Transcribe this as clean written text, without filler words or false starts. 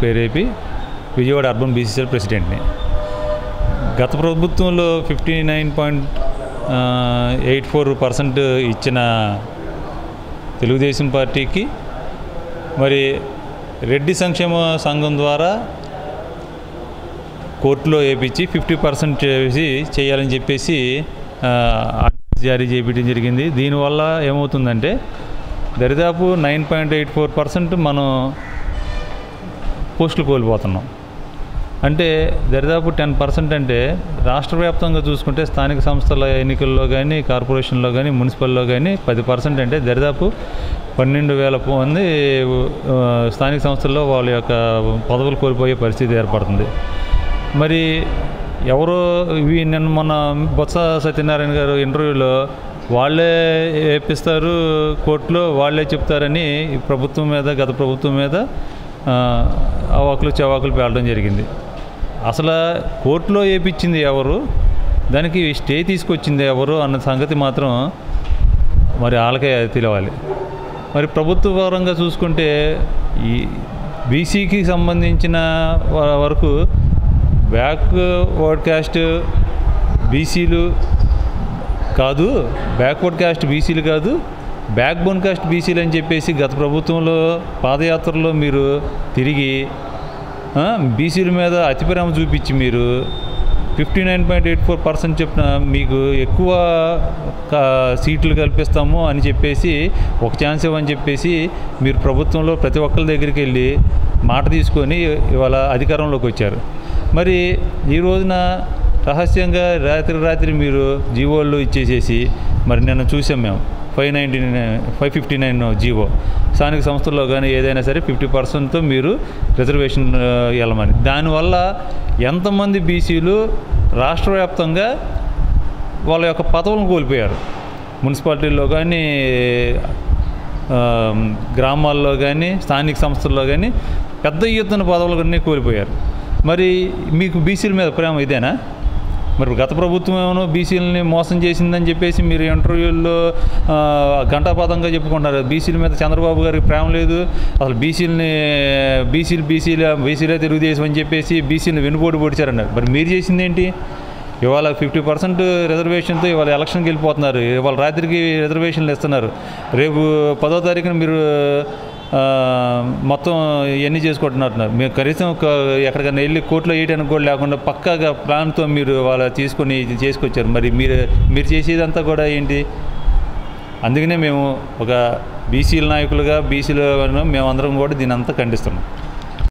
పేరేపి Vijayawada urban BCCL ప్రెసిడెంట్ని. గత ప్రభుత్వంలో 59.84% ఇచ్చిన తెలుగుదేశం పార్టీకి మరి రెడ్డి సంక్షేమ సంఘం ద్వారా కోర్టులో వేయించి 50% చేయాలని చెప్పేసి జారీ చేయించడం జరిగింది. దీనివల్ల ఏమవుతుందంటే దరిదాపు 9.84% మనం పోస్టులు కోల్పోతున్నాం. అంటే దరిదాపు 10% అంటే రాష్ట్ర వ్యాప్తంగా చూసుకుంటే స్థానిక సంస్థల ఎన్నికల్లో కానీ, కార్పొరేషన్లో కానీ, మున్సిపల్లో కానీ 10% అంటే దరిదాపు 12,000 మంది స్థానిక సంస్థల్లో వాళ్ళ యొక్క పదవులు కోల్పోయే పరిస్థితి ఏర్పడుతుంది. మరి ఎవరో నిన్న మొన్న బొత్స సత్యనారాయణ గారు ఇంటర్వ్యూలో వాళ్ళే వేపిస్తారు కోర్టులో, వాళ్ళే చెప్తారని ప్రభుత్వం మీద, గత ప్రభుత్వం మీద అవాకులు చవాకులు పేలడం జరిగింది. అసలు కోర్టులో వేయించింది ఎవరు, దానికి స్టే తీసుకొచ్చింది ఎవరు అన్న సంగతి మాత్రం మరి వాళ్ళకే తెలియాలి. మరి ప్రభుత్వ పరంగా చూసుకుంటే ఈ బీసీకి సంబంధించిన వరకు బ్యాక్వర్డ్ క్యాస్ట్ బీసీలు కాదు, బ్యాక్వర్డ్ క్యాస్ట్ బీసీలు కాదు, బ్యాక్ బోన్ కాస్ట్ బీసీలు అని చెప్పేసి గత ప్రభుత్వంలో పాదయాత్రలో మీరు తిరిగి బీసీల మీద అతి ప్రేమ చూపించి మీరు 59.84% చెప్పిన మీకు ఎక్కువ సీట్లు కల్పిస్తాము అని చెప్పేసి, ఒక ఛాన్స్ ఇవ్వని చెప్పేసి మీరు ప్రభుత్వంలో ప్రతి ఒక్కరి దగ్గరికి వెళ్ళి మాట తీసుకొని ఇవాళ అధికారంలోకి వచ్చారు. మరి ఈ రోజున రహస్యంగా రాత్రి మీరు జీవోళ్ళు ఇచ్చేసేసి, మరి నిన్న చూసాం మేము 559 జీవో, స్థానిక సంస్థల్లో కానీ ఏదైనా సరే 50%తో మీరు రిజర్వేషన్ వెళ్ళమని. దానివల్ల ఎంతమంది బీసీలు రాష్ట్ర వ్యాప్తంగా వాళ్ళ యొక్క పదవులను కోల్పోయారు. మున్సిపాలిటీల్లో కానీ, గ్రామాల్లో కానీ, స్థానిక సంస్థల్లో కానీ పెద్ద ఎత్తున పదవులన్నీ కోల్పోయారు. మరి మీకు బీసీల మీద ప్రేమ ఇదేనా? మరి గత ప్రభుత్వం ఏమో బీసీలని మోసం చేసిందని చెప్పేసి మీరు ఇంటర్వ్యూల్లో ఘంటాపథంగా చెప్పుకుంటారు. బీసీల మీద చంద్రబాబు గారికి ప్రేమ లేదు, అసలు బీసీలే తెలుగుదేశం అని చెప్పేసి బీసీని వెనుపోటు పొడిచారన్నారు. మరి మీరు చేసింది ఏంటి? ఇవాళ 50% రిజర్వేషన్తో ఇవాళ ఎలక్షన్కి వెళ్ళిపోతున్నారు. ఇవాళ రాత్రికి రిజర్వేషన్లు ఇస్తున్నారు. రేపు 10వ తారీఖున మీరు మొత్తం ఇవన్నీ చేసుకుంటున్నారు. మేము కనీసం ఎక్కడికైనా వెళ్ళి కోర్టులో వేయడానికి కూడా లేకుండా పక్కాగా ప్లాన్తో మీరు వాళ్ళ తీసుకొని చేసుకొచ్చారు. మరి మీరు చేసేదంతా కూడా ఏంటి? అందుకనే మేము ఒక బీసీల నాయకులుగా, బీసీలో మేమందరం కూడా దీని అంతా ఖండిస్తున్నాం.